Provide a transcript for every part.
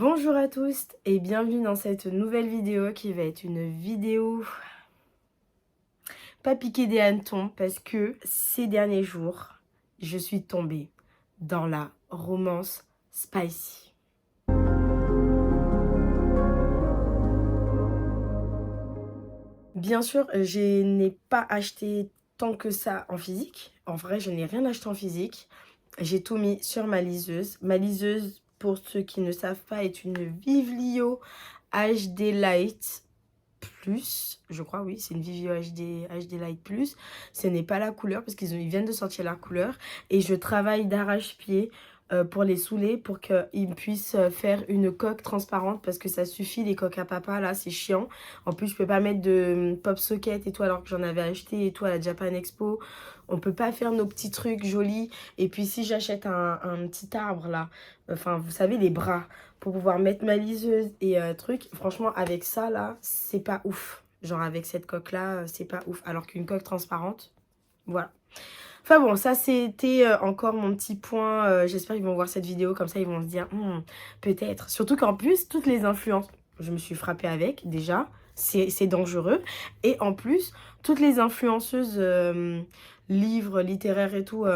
Bonjour à tous et bienvenue dans cette nouvelle vidéo qui va être une vidéo pas piquée des hannetons parce que ces derniers jours, je suis tombée dans la romance spicy. Bien sûr, je n'ai pas acheté tant que ça en physique. En vrai, je n'ai rien acheté en physique. J'ai tout mis sur ma liseuse. Ma liseuse, pour ceux qui ne savent pas, est une Vivlio HD Light Plus. Je crois, oui, c'est une Vivlio HD Light Plus. Ce n'est pas la couleur parce qu'ils viennent de sortir la couleur. Et je travaille d'arrache-pied pour les saouler pour qu'ils puissent faire une coque transparente parce que ça suffit les coques à papa là, c'est chiant. En plus, je peux pas mettre de pop socket et tout alors que j'en avais acheté et tout à la Japan Expo. On peut pas faire nos petits trucs jolis. Et puis si j'achète un petit arbre là, enfin vous savez les bras pour pouvoir mettre ma liseuse et truc, franchement avec ça là, c'est pas ouf. Genre avec cette coque là, c'est pas ouf. Alors qu'une coque transparente, voilà. Enfin bon, ça c'était encore mon petit point. J'espère qu'ils vont voir cette vidéo, comme ça ils vont se dire, peut-être. Surtout qu'en plus, toutes les influences, je me suis frappée avec déjà, c'est dangereux. Et en plus, toutes les influenceuses livres, littéraires et tout,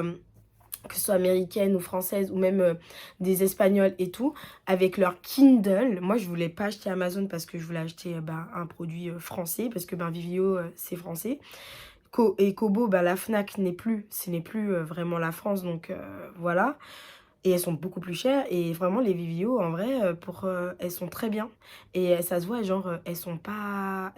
que ce soit américaines ou françaises ou même des espagnols et tout, avec leur Kindle. Moi, je voulais pas acheter Amazon parce que je voulais acheter un produit français, parce que Vivio, c'est français. Et Kobo, la Fnac ce n'est plus vraiment la France, donc voilà. Et elles sont beaucoup plus chères. Et vraiment, les Vivio, en vrai, elles sont très bien. Et ça se voit, genre, elles sont pas,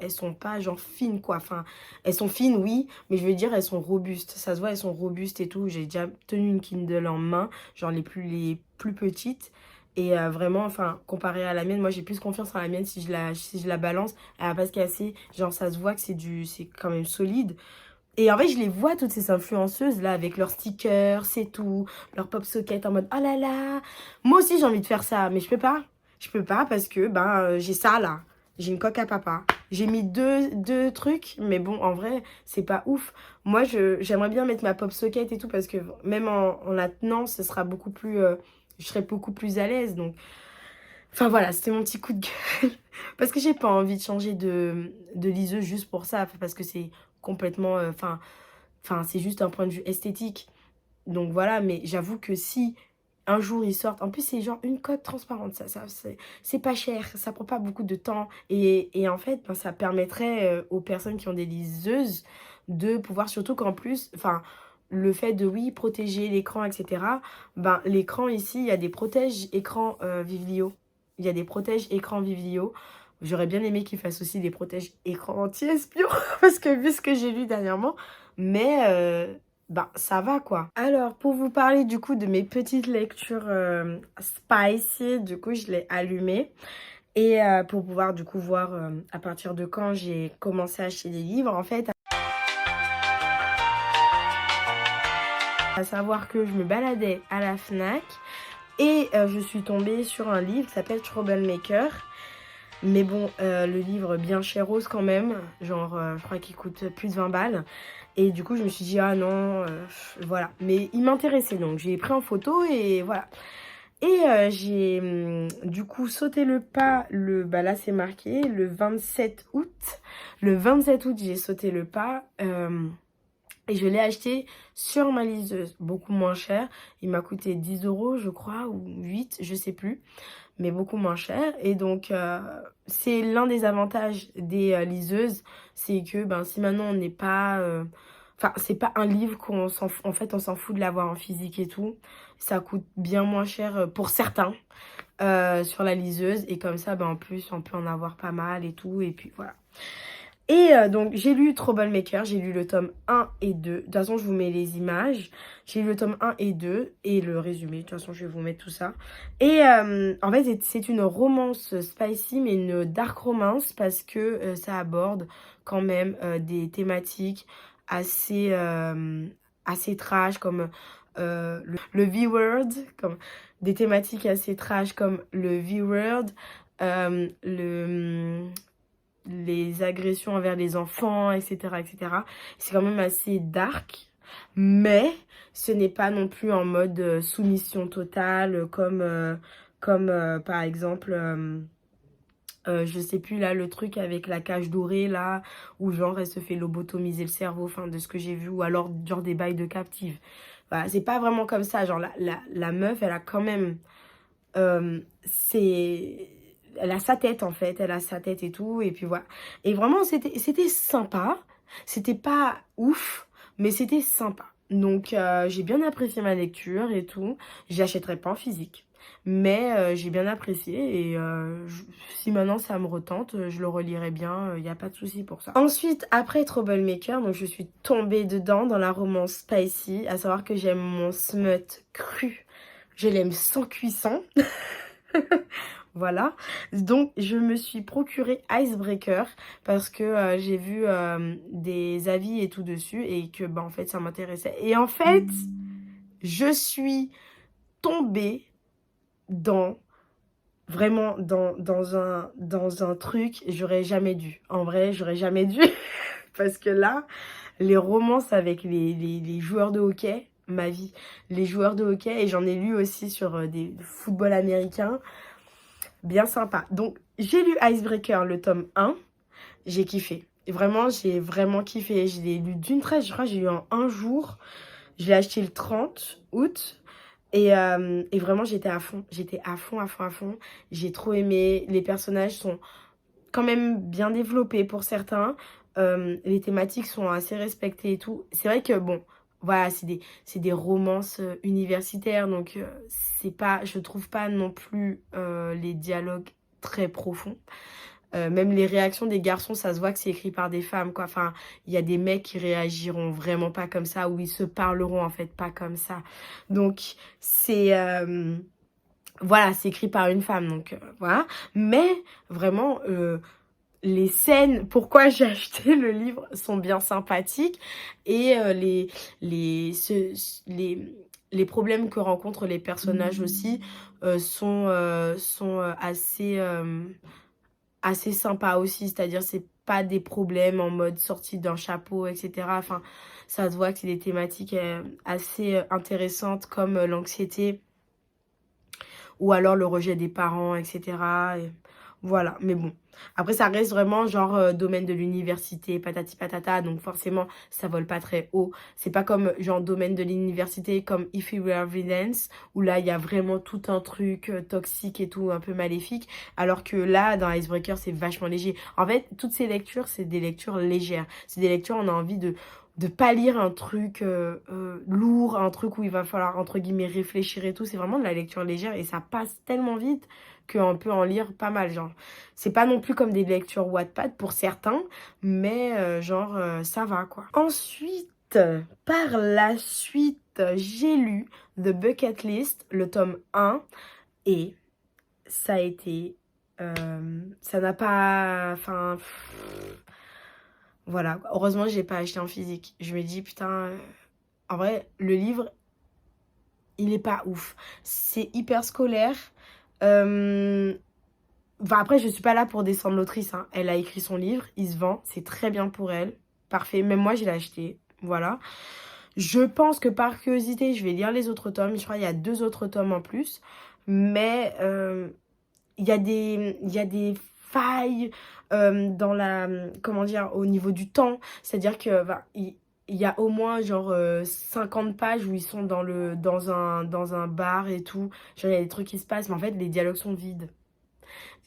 genre, fines, quoi. Enfin, elles sont fines, oui, mais je veux dire, elles sont robustes. Ça se voit, elles sont robustes et tout. J'ai déjà tenu une Kindle en main, genre les plus petites. Et vraiment, enfin, comparé à la mienne, moi, j'ai plus confiance en la mienne si je la balance. Elle va pas se casser. Genre, ça se voit que c'est quand même solide. Et en fait, je les vois, toutes ces influenceuses là, avec leurs stickers, c'est tout, leur pop socket en mode oh là là. Moi aussi, j'ai envie de faire ça, mais je peux pas. Je peux pas parce que j'ai ça là. J'ai une coque à papa. J'ai mis deux trucs, mais bon, en vrai, c'est pas ouf. Moi, j'aimerais bien mettre ma pop socket et tout parce que même en la tenant, ce sera beaucoup plus. Je serai beaucoup plus à l'aise. Donc, enfin voilà, c'était mon petit coup de gueule. Parce que j'ai pas envie de changer de liseuse juste pour ça. Parce que c'est complètement. Enfin, c'est juste un point de vue esthétique. Donc voilà, mais j'avoue que si un jour ils sortent, en plus c'est genre une coque transparente, c'est pas cher, ça prend pas beaucoup de temps. Et en fait, ça permettrait aux personnes qui ont des liseuses de pouvoir, surtout qu'en plus, enfin, le fait de, oui, protéger l'écran, etc. L'écran ici, il y a des protèges écran Vivlio. Il y a des protèges écran Vivlio. J'aurais bien aimé qu'ils fassent aussi des protèges écran anti-espion, parce que vu ce que j'ai lu dernièrement, mais ça va quoi. Alors, pour vous parler du coup de mes petites lectures spicy, du coup, je l'ai allumé. Et pour pouvoir du coup voir à partir de quand j'ai commencé à acheter des livres, en fait. À savoir que je me baladais à la Fnac et je suis tombée sur un livre qui s'appelle Troublemaker. Mais bon, le livre bien chéros quand même, genre je crois qu'il coûte plus de 20 balles. Et du coup, je me suis dit, ah non, voilà. Mais il m'intéressait, donc j'ai pris en photo et voilà. Et j'ai du coup sauté le pas, là c'est marqué, le 27 août. Le 27 août, j'ai sauté le pas et je l'ai acheté sur ma liseuse, beaucoup moins cher. Il m'a coûté 10 euros, je crois, ou 8, je sais plus, mais beaucoup moins cher. Et donc, c'est l'un des avantages des liseuses, c'est que si maintenant on n'est pas... Enfin, c'est pas un livre en fait, on s'en fout de l'avoir en physique et tout. Ça coûte bien moins cher pour certains sur la liseuse. Et comme ça, en plus, on peut en avoir pas mal et tout. Et puis voilà. Et donc, j'ai lu Troublemaker, j'ai lu le tome 1 et 2. De toute façon, je vous mets les images. J'ai lu le tome 1 et 2 et le résumé. De toute façon, je vais vous mettre tout ça. Et en fait, c'est une romance spicy, mais une dark romance parce que ça aborde quand même des thématiques assez trash, comme le V-word, comme des thématiques assez trash comme le V-word, les agressions envers les enfants, etc., etc. C'est quand même assez dark, mais ce n'est pas non plus en mode soumission totale comme comme par exemple... je sais plus là le truc avec la cage dorée là où genre elle se fait lobotomiser le cerveau, enfin de ce que j'ai vu, ou alors genre des bails de captive. Voilà, c'est pas vraiment comme ça, genre la meuf elle a quand même c'est elle a sa tête en fait, elle a sa tête et tout, et puis voilà. Et vraiment c'était sympa, c'était pas ouf mais c'était sympa. Donc j'ai bien apprécié ma lecture et tout. J'achèterai pas en physique, mais j'ai bien apprécié, et si maintenant ça me retente, je le relirai bien, il n'y a pas de souci pour ça. Ensuite, après Troublemaker, donc je suis tombée dedans dans la romance spicy, à savoir que j'aime mon smut cru. Je l'aime sans cuisson. Voilà. Donc, je me suis procuré Icebreaker parce que j'ai vu des avis et tout dessus, et que, bah, en fait, ça m'intéressait. Et en fait, je suis tombée dans, vraiment, dans un truc, j'aurais jamais dû. En vrai, j'aurais jamais dû. Parce que là, les romances avec les joueurs de hockey, ma vie. Les joueurs de hockey, et j'en ai lu aussi sur des football américains. Bien sympa. Donc, j'ai lu Icebreaker, le tome 1. J'ai kiffé. Et vraiment, j'ai vraiment kiffé. Je l'ai lu d'une traite, je crois que j'ai eu en un jour. Je l'ai acheté le 30 août. Et vraiment, j'étais à fond. J'étais à fond, à fond, à fond. J'ai trop aimé. Les personnages sont quand même bien développés pour certains. Les thématiques sont assez respectées et tout. C'est vrai que, bon, voilà, c'est des romances universitaires. Donc, c'est pas, je trouve pas non plus les dialogues très profonds. Même les réactions des garçons, ça se voit que c'est écrit par des femmes, quoi. Enfin, il y a des mecs qui réagiront vraiment pas comme ça, ou ils se parleront en fait pas comme ça. Donc, c'est... voilà, c'est écrit par une femme, donc voilà. Mais vraiment, les scènes, pourquoi j'ai acheté le livre, sont bien sympathiques. Et les problèmes que rencontrent les personnages aussi sont assez sympas aussi. C'est-à-dire, c'est pas des problèmes en mode sortie d'un chapeau, etc. Enfin, ça se voit que c'est des thématiques assez intéressantes, comme l'anxiété, ou alors le rejet des parents, etc. Et voilà, mais bon. Après, ça reste vraiment genre domaine de l'université, patati patata, donc forcément, ça vole pas très haut. C'est pas comme genre domaine de l'université comme If We Were Villains, où là, il y a vraiment tout un truc toxique et tout, un peu maléfique. Alors que là, dans Icebreaker, c'est vachement léger. En fait, toutes ces lectures, c'est des lectures légères. C'est des lectures, on a envie de pas lire un truc lourd, un truc où il va falloir, entre guillemets, réfléchir et tout. C'est vraiment de la lecture légère, et ça passe tellement vite qu'on peut en lire pas mal, genre. C'est pas non plus comme des lectures Wattpad pour certains, mais ça va, quoi. Ensuite, par la suite, j'ai lu The Bucket List, le tome 1, et ça a été... ça n'a pas... Enfin... Voilà, heureusement, j'ai pas acheté en physique. Je me dis, putain, en vrai, le livre, il est pas ouf. C'est hyper scolaire. Enfin, après, je suis pas là pour descendre l'autrice, hein. Elle a écrit son livre, il se vend, c'est très bien pour elle. Parfait, même moi, je l'ai acheté. Voilà. Je pense que par curiosité, je vais lire les autres tomes. Je crois qu'il y a 2 autres tomes en plus. Mais il y a des failles dans la, comment dire, au niveau du temps. C'est-à-dire que il y a au moins genre 50 pages où ils sont dans un bar et tout. Genre, il y a des trucs qui se passent, mais en fait, les dialogues sont vides.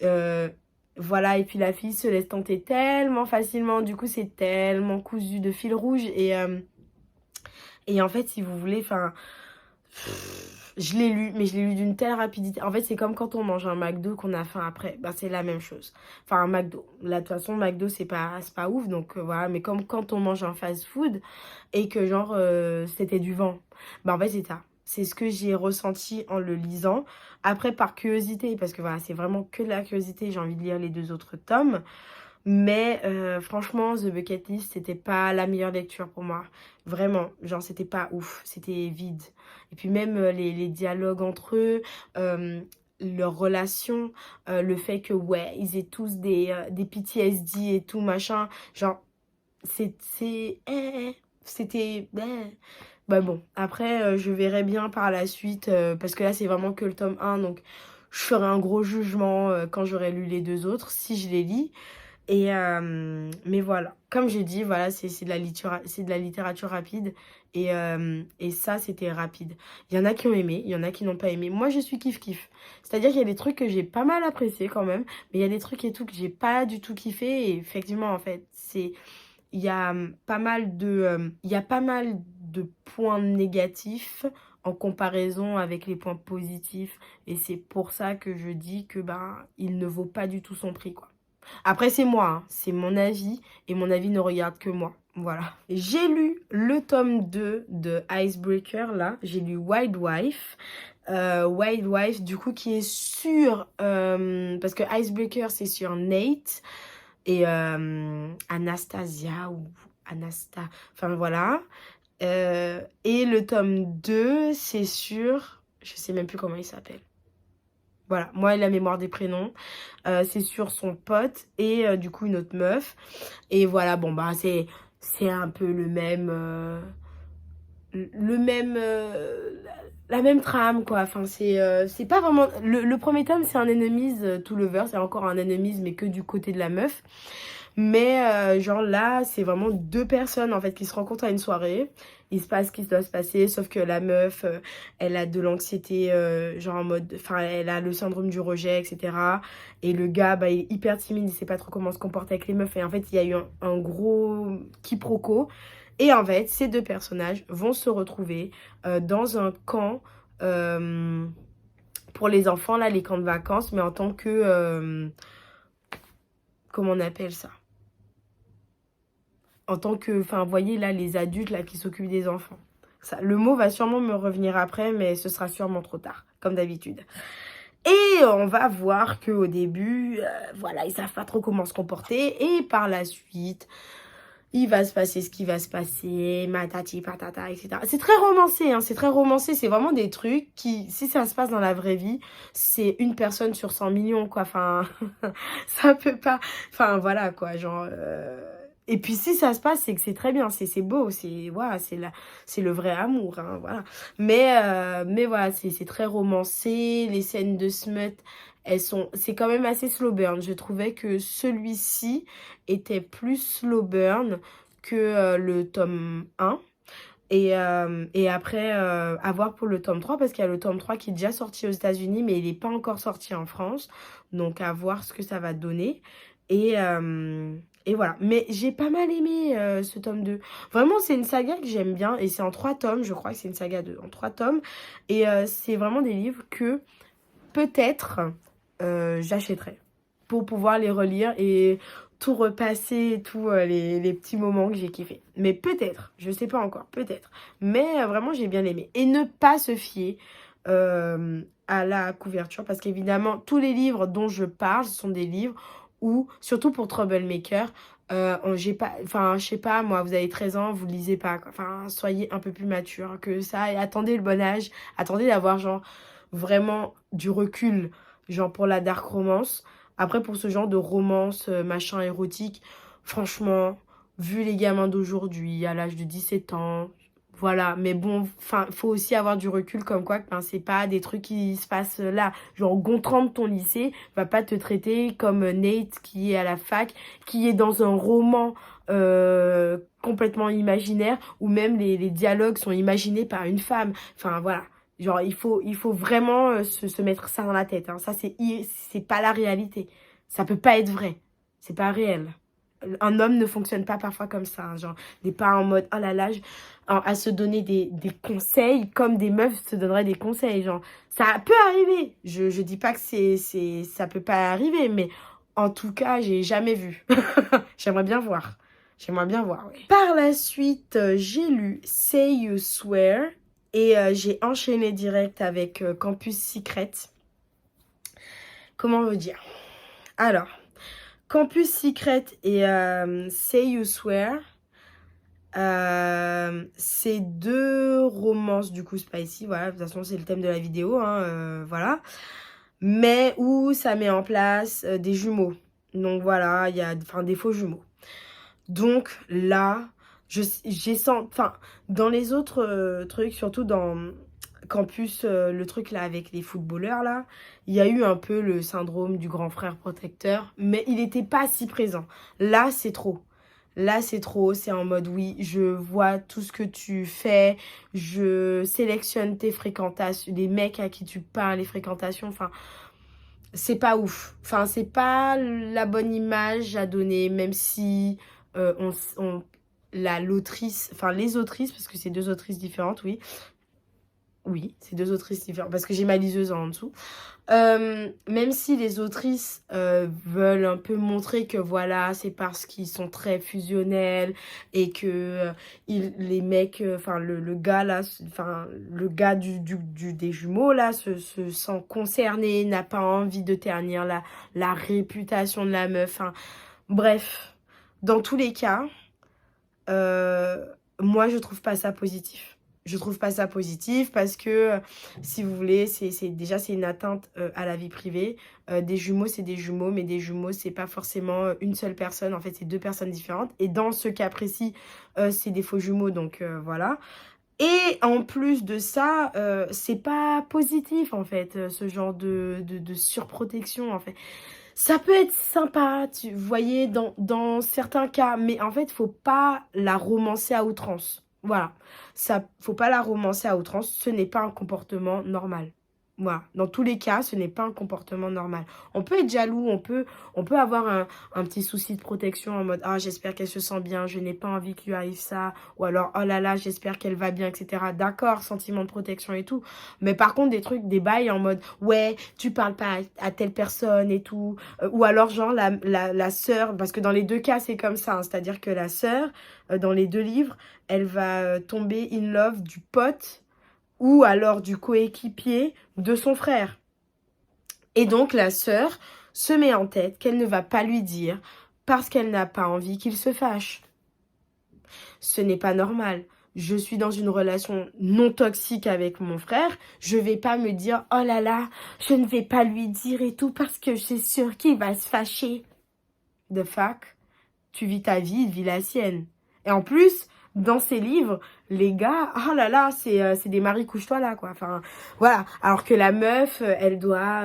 Euh, voilà, et puis la fille se laisse tenter tellement facilement. Du coup, c'est tellement cousu de fil rouge. Et en fait, si vous voulez, enfin... Je l'ai lu, mais je l'ai lu d'une telle rapidité. En fait, c'est comme quand on mange un McDo qu'on a faim après. Ben, c'est la même chose. Enfin, un McDo. Là, de toute façon, McDo, c'est pas ouf. Donc, voilà. Mais comme quand on mange un fast-food et que, genre, c'était du vent. Ben, en fait, c'est ça. C'est ce que j'ai ressenti en le lisant. Après, par curiosité, parce que, voilà, c'est vraiment que de la curiosité. J'ai envie de lire les 2 autres tomes. Mais franchement, The Bucket List, c'était pas la meilleure lecture pour moi. Vraiment, genre, c'était pas ouf, c'était vide. Et puis même les dialogues entre eux, leurs relations, le fait que, ouais, ils aient tous des PTSD et tout, machin. Genre, c'était... Bah bon, après, je verrai bien par la suite, parce que là, c'est vraiment que le tome 1, donc je ferai un gros jugement quand j'aurai lu les deux autres, si je les lis. Mais voilà, comme j'ai dit, voilà, c'est de la littérature rapide. Et ça, c'était rapide. Il y en a qui ont aimé, il y en a qui n'ont pas aimé. Moi, je suis kiff-kiff. C'est-à-dire qu'il y a des trucs que j'ai pas mal apprécié quand même, mais il y a des trucs et tout que j'ai pas du tout kiffé. Et effectivement, en fait, il y a il y a pas mal de points négatifs en comparaison avec les points positifs. Et c'est pour ça que je dis que ben, il ne vaut pas du tout son prix, quoi. Après, c'est moi, hein, c'est mon avis, et mon avis ne regarde que moi. Voilà. J'ai lu le tome 2 de Icebreaker, là. J'ai lu Wild Wife. Wild Wife, du coup, qui est sur... parce que Icebreaker, c'est sur Nate et Anastasia ou Anasta. Enfin, voilà. Et le tome 2, c'est sur... Je sais même plus comment il s'appelle. Voilà, moi, la mémoire des prénoms. C'est sur son pote et du coup une autre meuf. Et voilà, bon, bah, c'est un peu le même la même trame, quoi. Enfin, c'est pas vraiment le premier tome, c'est un enemies to lover, c'est encore un enemies mais que du côté de la meuf. Mais genre là, c'est vraiment deux personnes en fait qui se rencontrent à une soirée. Il se passe ce qui doit se passer, sauf que la meuf, elle a de l'anxiété, genre en mode, enfin, elle a le syndrome du rejet, etc. Et le gars, bah, il est hyper timide, il sait pas trop comment se comporter avec les meufs. Et en fait, il y a eu un gros quiproquo. Et en fait, ces deux personnages vont se retrouver dans un camp pour les enfants, là, les camps de vacances, mais en tant que... comment on appelle ça? En tant que, enfin, vous voyez là, les adultes là qui s'occupent des enfants. Ça, le mot va sûrement me revenir après, mais ce sera sûrement trop tard, comme d'habitude. Et on va voir qu'au début, voilà, ils savent pas trop comment se comporter. Et par la suite, il va se passer ce qui va se passer, matati patata, etc. C'est très romancé, hein, c'est très romancé. C'est vraiment des trucs qui, si ça se passe dans la vraie vie, c'est une personne sur 100 millions, quoi. Enfin, ça peut pas... Enfin, voilà, quoi, genre... Et puis si ça se passe, c'est que c'est très bien, c'est beau, voilà, c'est le vrai amour, hein, voilà. Mais voilà, c'est très romancé, les scènes de smut, c'est quand même assez slow burn. Je trouvais que celui-ci était plus slow burn que le tome 1. Et après, à voir pour le tome 3, parce qu'il y a le tome 3 qui est déjà sorti aux États-Unis, mais il n'est pas encore sorti en France. Donc, à voir ce que ça va donner. Et, euh, et voilà. Mais j'ai pas mal aimé ce tome 2. Vraiment, c'est une saga que j'aime bien. Et c'est en 3 tomes, je crois que c'est une saga en 3 tomes. Et c'est vraiment des livres que peut-être j'achèterai pour pouvoir les relire et tout repasser, tous les petits moments que j'ai kiffé. Mais peut-être, je sais pas encore, peut-être. Mais vraiment, j'ai bien aimé. Et ne pas se fier à la couverture, parce qu'évidemment, tous les livres dont je parle, ce sont des livres où, surtout pour Troublemaker, j'ai pas, enfin, je sais pas, moi, vous avez 13 ans, vous lisez pas, quoi. Enfin, soyez un peu plus mature que ça et attendez le bon âge. Attendez d'avoir, genre, vraiment du recul, genre pour la dark romance. Après, pour ce genre de romance, machin érotique, franchement, vu les gamins d'aujourd'hui, à l'âge de 17 ans, voilà. Mais bon, enfin, faut aussi avoir du recul comme quoi, ben, c'est pas des trucs qui se passent là. Genre, Gontran de ton lycée va pas te traiter comme Nate qui est à la fac, qui est dans un roman complètement imaginaire, où même les dialogues sont imaginés par une femme. Enfin, voilà. Genre, il faut vraiment se mettre ça dans la tête, hein. Ça, c'est pas la réalité. Ça peut pas être vrai. C'est pas réel. Un homme ne fonctionne pas parfois comme ça, hein. Genre, n'est pas en mode, oh là là, à se donner des conseils comme des meufs se donneraient des conseils. Genre, ça peut arriver. Je dis pas que ça peut pas arriver, mais en tout cas, j'ai jamais vu. J'aimerais bien voir. J'aimerais bien voir, ouais. Par la suite, j'ai lu Say You Swear. Et j'ai enchaîné direct avec Campus Secret. Comment vous dire? Alors, Campus Secret et Say You Swear, c'est deux romances du coup spicy. Voilà, de toute façon, c'est le thème de la vidéo, hein, voilà. Mais où ça met en place des jumeaux. Donc voilà, il y a des faux jumeaux. Donc là, j'ai senti... Enfin, dans les autres trucs, surtout dans Campus, le truc là avec les footballeurs là, il y a eu un peu le syndrome du grand frère protecteur, mais il n'était pas si présent. Là, c'est trop. Là, c'est trop. C'est en mode, oui, je vois tout ce que tu fais, je sélectionne tes fréquentations, les mecs à qui tu parles, les fréquentations, enfin, c'est pas ouf. Enfin, c'est pas la bonne image à donner, même si l'autrice, enfin les autrices, parce que c'est deux autrices différentes, oui. Oui, c'est deux autrices différentes, parce que j'ai ma liseuse en dessous. Même si les autrices veulent un peu montrer que voilà, c'est parce qu'ils sont très fusionnels et que les mecs, enfin le gars là, enfin le gars des jumeaux là se sent concerné, n'a pas envie de ternir la réputation de la meuf. Hein. Bref, dans tous les cas, euh, moi je trouve pas ça positif. Je trouve pas ça positif parce que, si vous voulez, déjà c'est une atteinte à la vie privée. Des jumeaux, c'est des jumeaux, mais des jumeaux, c'est pas forcément une seule personne. En fait, c'est deux personnes différentes. Et dans ce cas précis, c'est des faux jumeaux, donc voilà. Et en plus de ça, c'est pas positif en fait, ce genre de surprotection en fait. Ça peut être sympa, vous voyez, dans certains cas, mais en fait, faut pas la romancer à outrance. Voilà, ça, faut pas la romancer à outrance, ce n'est pas un comportement normal. Voilà, dans tous les cas, ce n'est pas un comportement normal. On peut être jaloux, on peut avoir un petit souci de protection en mode « Ah, j'espère qu'elle se sent bien, je n'ai pas envie qu'il lui arrive ça. » Ou alors « Oh là là, j'espère qu'elle va bien, etc. » D'accord, sentiment de protection et tout. Mais par contre, des trucs, des bails en mode « Ouais, tu parles pas à telle personne et tout. » Ou alors, genre, la sœur, parce que dans les deux cas, c'est comme ça. Hein, c'est-à-dire que la sœur, dans les deux livres, elle va tomber in love du pote ou alors du coéquipier de son frère. Et donc, la sœur se met en tête qu'elle ne va pas lui dire parce qu'elle n'a pas envie qu'il se fâche. Ce n'est pas normal. Je suis dans une relation non toxique avec mon frère, je vais pas me dire « Oh là là, je ne vais pas lui dire et tout parce que je suis sûre qu'il va se fâcher. » The fuck? Tu vis ta vie, il vit la sienne. Et en plus, dans ces livres, les gars, oh là là, c'est des maris, couche-toi là, quoi. Enfin, voilà. Alors que la meuf, elle doit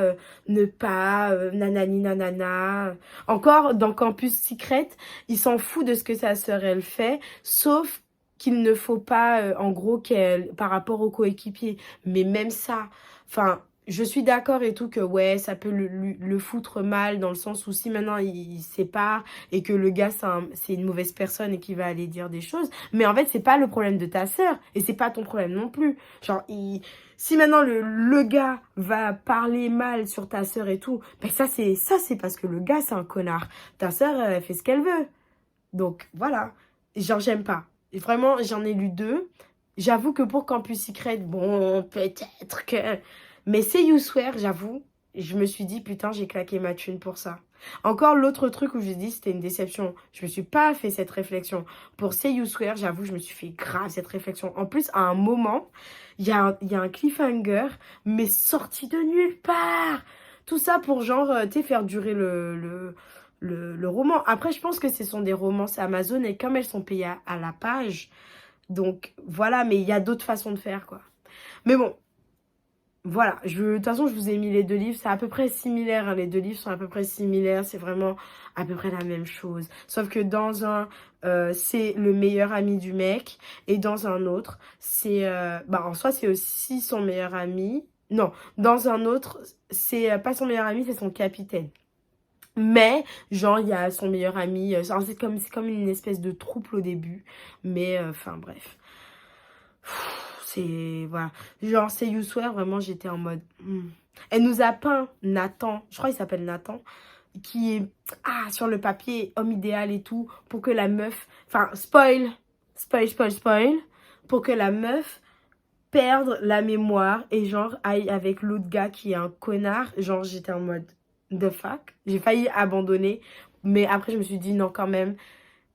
ne pas, nanani nanana. Encore, dans Campus Secret, il s'en fout de ce que sa sœur, elle fait, sauf qu'il ne faut pas, en gros, qu'elle, par rapport au coéquipier. Mais même ça, enfin, je suis d'accord et tout que, ouais, ça peut le foutre mal, dans le sens où si maintenant il sépare, et que le gars c'est une mauvaise personne et qu'il va aller dire des choses, mais en fait c'est pas le problème de ta sœur et c'est pas ton problème non plus. Genre si maintenant le gars va parler mal sur ta sœur et tout, ben ça c'est parce que le gars c'est un connard. Ta sœur elle fait ce qu'elle veut. Donc voilà, genre j'aime pas. Et vraiment j'en ai lu deux. J'avoue que pour Campus Secret, bon peut-être que, mais c'est You Swear, j'avoue. Je me suis dit, putain, j'ai claqué ma thune pour ça. Encore l'autre truc où j'ai dit c'était une déception. Je me suis pas fait cette réflexion. Pour Say You Swear, j'avoue, je me suis fait grave cette réflexion. En plus, à un moment, il y a un cliffhanger, mais sorti de nulle part. Tout ça pour genre, tu sais, faire durer le roman. Après, je pense que ce sont des romances Amazon et comme elles sont payées à la page, donc voilà, mais il y a d'autres façons de faire, quoi. Mais bon, voilà, de toute façon, je vous ai mis les deux livres. C'est à peu près similaire, hein, les deux livres sont à peu près similaires. C'est vraiment à peu près la même chose. Sauf que dans un, c'est le meilleur ami du mec. Et dans un autre, c'est... bah, en soi, c'est aussi son meilleur ami. Non, dans un autre, c'est pas son meilleur ami, c'est son capitaine. Mais, genre, il y a son meilleur ami. C'est comme une espèce de troupe au début. Mais, enfin, bref. C'est, voilà. Genre, c'est You Swear, vraiment, j'étais en mode... Elle nous a peint Nathan, je crois qu'il s'appelle Nathan, qui est, sur le papier, homme idéal et tout, pour que la meuf... Enfin, spoil, pour que la meuf perde la mémoire et genre aille avec l'autre gars qui est un connard. Genre, j'étais en mode, the fuck? J'ai failli abandonner, mais après, je me suis dit, non, quand même,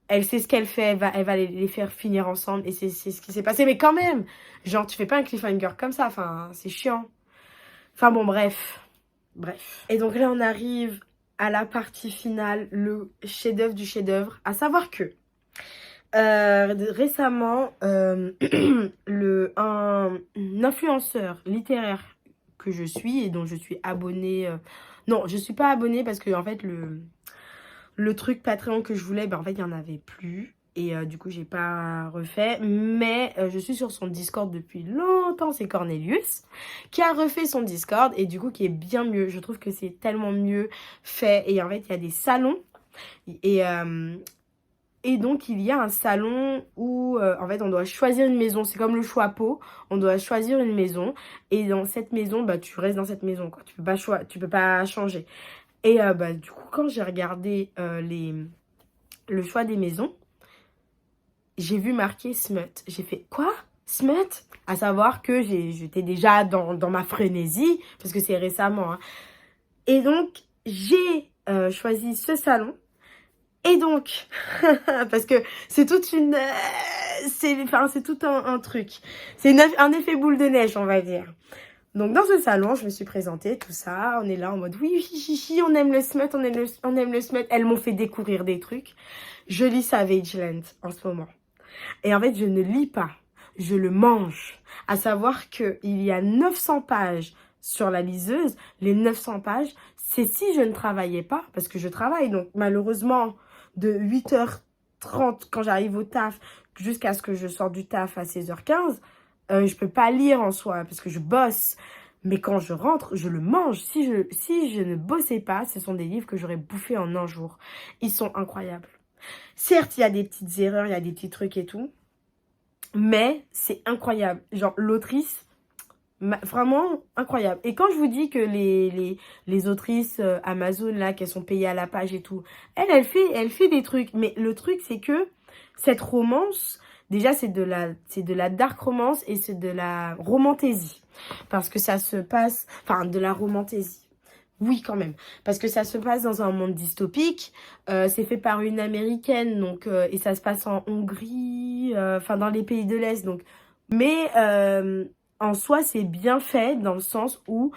elle sait ce qu'elle fait, elle va les faire finir ensemble et c'est ce qui s'est passé. Mais quand même, genre, tu fais pas un cliffhanger comme ça, enfin, c'est chiant. Enfin bon, bref. Bref. Et donc là, on arrive à la partie finale, le chef-d'œuvre du chef-d'œuvre, à savoir que Récemment, un influenceur littéraire que je suis et dont je suis abonnée. Non, je suis pas abonnée parce que en fait le truc Patreon que je voulais, ben en fait il y en avait plus. Et du coup j'ai pas refait. Mais je suis sur son Discord depuis longtemps. C'est Cornelius qui a refait son Discord et du coup qui est bien mieux. Je trouve que c'est tellement mieux fait. Et en fait il y a des salons. Et, et donc, il y a un salon où, en fait, on doit choisir une maison. C'est comme le choix pot. On doit choisir une maison. Et dans cette maison, bah, tu restes dans cette maison, quoi. Tu peux pas changer. Et bah, du coup, quand j'ai regardé le choix des maisons, j'ai vu marquer Smut. J'ai fait, quoi? Smut? À savoir que j'étais déjà dans ma frénésie, parce que c'est récemment, hein. Et donc, j'ai choisi ce salon. Et donc, parce que c'est toute une... c'est tout un truc. C'est un effet boule de neige, on va dire. Donc, dans ce salon, je me suis présentée, tout ça. On est là en mode, oui, chichichi, on aime le smut, on aime le smut. Elles m'ont fait découvrir des trucs. Je lis Savage Land en ce moment. Et en fait, je ne lis pas. Je le mange. À savoir qu'il y a 900 pages sur la liseuse. Les 900 pages, c'est si je ne travaillais pas, parce que je travaille. Donc, malheureusement, de 8h30 quand j'arrive au taf jusqu'à ce que je sorte du taf à 16h15, je peux pas lire en soi parce que je bosse. Mais quand je rentre, je le mange. Si je ne bossais pas, ce sont des livres que j'aurais bouffés en un jour. Ils sont incroyables. Certes, il y a des petites erreurs, il y a des petits trucs et tout. Mais c'est incroyable. Genre, l'autrice, vraiment incroyable. Et quand je vous dis que les autrices Amazon, là, qu'elles sont payées à la page et tout, elle fait des trucs. Mais le truc, c'est que cette romance, déjà, c'est de la dark romance et c'est de la romantaisie. Parce que ça se passe... Enfin, de la romantaisie. Oui, quand même. Parce que ça se passe dans un monde dystopique. C'est fait par une Américaine, donc et ça se passe en Hongrie, enfin dans les pays de l'Est. Donc, mais en soi, c'est bien fait dans le sens où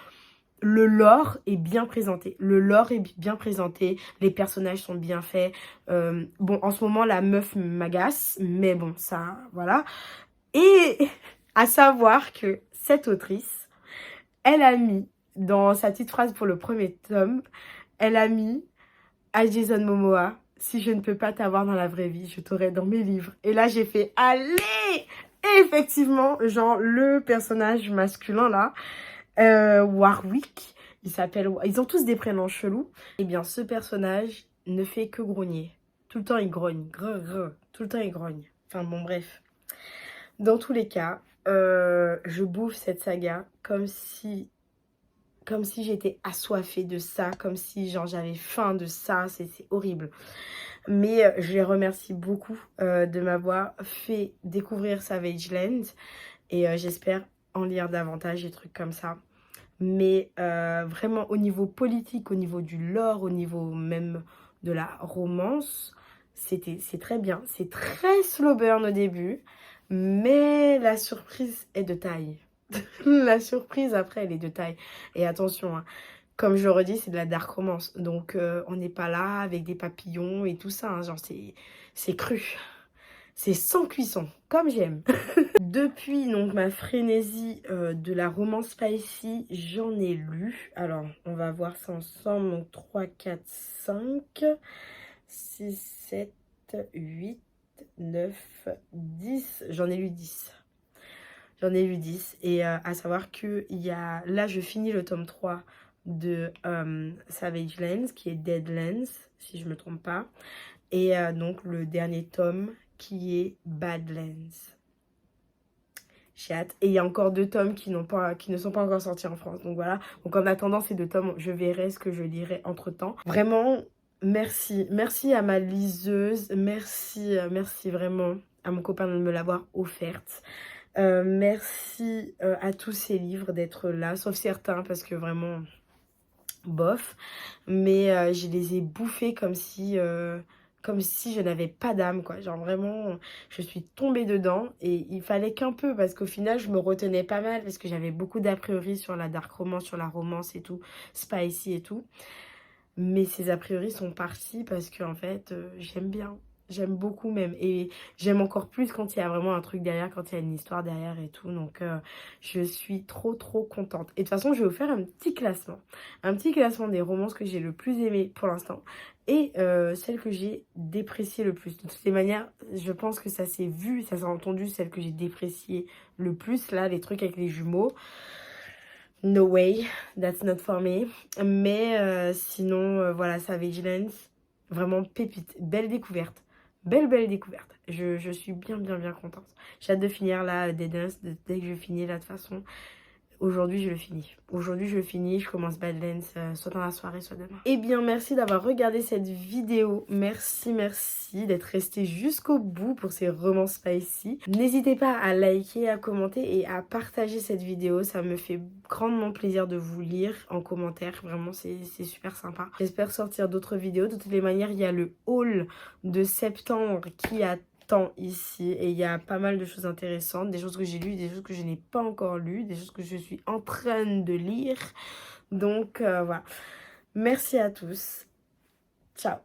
le lore est bien présenté. Le lore est bien présenté. Les personnages sont bien faits. Bon, en ce moment, la meuf m'agace, mais bon, ça, voilà. Et à savoir que cette autrice, elle a mis dans sa petite phrase pour le premier tome, elle a mis à Jason Momoa, si je ne peux pas t'avoir dans la vraie vie, je t'aurai dans mes livres. Et là, j'ai fait, allez! Et effectivement, genre, le personnage masculin, là, Warwick, ils ont tous des prénoms chelous. Eh bien, ce personnage ne fait que grogner. Tout le temps, il grogne. Grrr, grrr. Tout le temps, il grogne. Enfin, bon, bref. Dans tous les cas, je bouffe cette saga comme si j'étais assoiffée de ça, comme si genre j'avais faim de ça, c'est horrible. Mais je les remercie beaucoup de m'avoir fait découvrir Savage Land et j'espère en lire davantage des trucs comme ça. Mais vraiment au niveau politique, au niveau du lore, au niveau même de la romance, c'est très bien. C'est très slow burn au début, mais la surprise est de taille. La surprise après, elle est de taille. Et attention, hein, comme je le redis, c'est de la dark romance. Donc, on n'est pas là avec des papillons et tout ça. Hein, genre, c'est cru. C'est sans cuisson, comme j'aime. Depuis donc ma frénésie de la romance spicy, j'en ai lu. Alors, on va voir ça ensemble. Donc, 3, 4, 5, 6, 7, 8, 9, 10. J'en ai lu 10. J'en ai lu 10 et à savoir que là je finis le tome 3 de Savage Lands qui est Deadlands si je me trompe pas et donc le dernier tome qui est Badlands. J'ai hâte. Et il y a encore 2 tomes qui ne sont pas encore sortis en France. Donc voilà. Donc en attendant ces 2 tomes, je verrai ce que je lirai entre temps. Vraiment, merci. Merci à ma liseuse. Merci vraiment à mon copain de me l'avoir offerte. Merci à tous ces livres d'être là, sauf certains parce que vraiment, bof. Mais je les ai bouffés comme si je n'avais pas d'âme, quoi. Genre vraiment, je suis tombée dedans et il fallait qu'un peu parce qu'au final, je me retenais pas mal parce que j'avais beaucoup d'a priori sur la dark romance, sur la romance et tout, spicy et tout. Mais ces a priori sont partis parce que en fait, j'aime bien. J'aime beaucoup même. Et j'aime encore plus quand il y a vraiment un truc derrière, quand il y a une histoire derrière et tout. Donc je suis trop contente. Et de toute façon, je vais vous faire un petit classement. Un petit classement des romances que j'ai le plus aimé pour l'instant. Et celles que j'ai dépréciées le plus. De toutes les manières, je pense que ça s'est vu, ça s'est entendu, celles que j'ai dépréciées le plus. Là, les trucs avec les jumeaux. No way, that's not for me. Mais sinon, voilà, Savage, vraiment pépite, belle découverte. Belle découverte. Je suis bien contente. J'ai hâte de finir là, Dead Dance, dès que je finis là de toute façon. Aujourd'hui, je le finis. Aujourd'hui, je le finis. Je commence Badlands, soit dans la soirée, soit demain. Eh bien, merci d'avoir regardé cette vidéo. Merci d'être resté jusqu'au bout pour ces romans spicy. N'hésitez pas à liker, à commenter et à partager cette vidéo. Ça me fait grandement plaisir de vous lire en commentaire. Vraiment, c'est super sympa. J'espère sortir d'autres vidéos. De toutes les manières, il y a le haul de septembre qui a ici et il y a pas mal de choses intéressantes, des choses que j'ai lues, des choses que je n'ai pas encore lues, des choses que je suis en train de lire. Donc voilà. Merci à tous. Ciao.